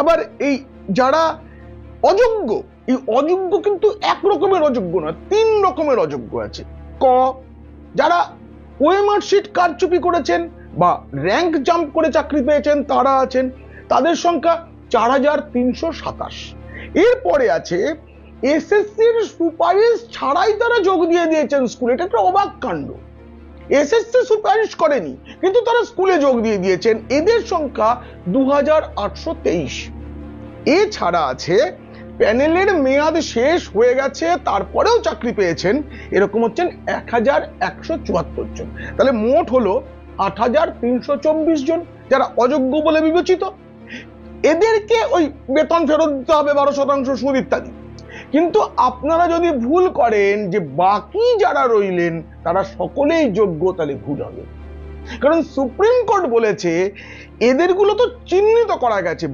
আবার এই যারা অযোগ্য, এই অযোগ্য কিন্তু এক রকমের অযোগ্য না, 3 রকমের অযোগ্য আছে। ক, যারা ওএমআর শিট কারচুপি করেছেন বা র্যাঙ্ক জাম্প করে চাকরি পেয়েছেন তারা আছেন, তাদের সংখ্যা 4327। এরপরে আছে এসএসসির সুপারিশ ছাড়াই তারা যোগ দিয়ে দিয়েছেন স্কুলে। এটা একটা অবাক কাণ্ড। এসএসসি সুপারিশ করেনি কিন্তু তারা স্কুলে যোগ দিয়ে দিয়েছেন, এদের সংখ্যা 2823। এছাড়া আছে প্যানেলের মেয়াদ শেষ হয়ে গেছে তারপরেও চাকরি পেয়েছেন, এরকম হচ্ছেন 1174 জন। তাহলে মোট হলো 8324 জন যারা অযোগ্য বলে বিবেচিত। এদেরকে ওই বেতন ফেরত দিতে হবে 12% সুদ ইত্যাদি। কিন্তু আপনারা যদি ভুল করেন যে বাকি যারা রইলেন তারা সকলেই যোগ্য, তাহলে ভুল হবে। কারণ সুপ্রিম কোর্ট বলেছে এদেরগুলো তো চিহ্নিত করা গেছে,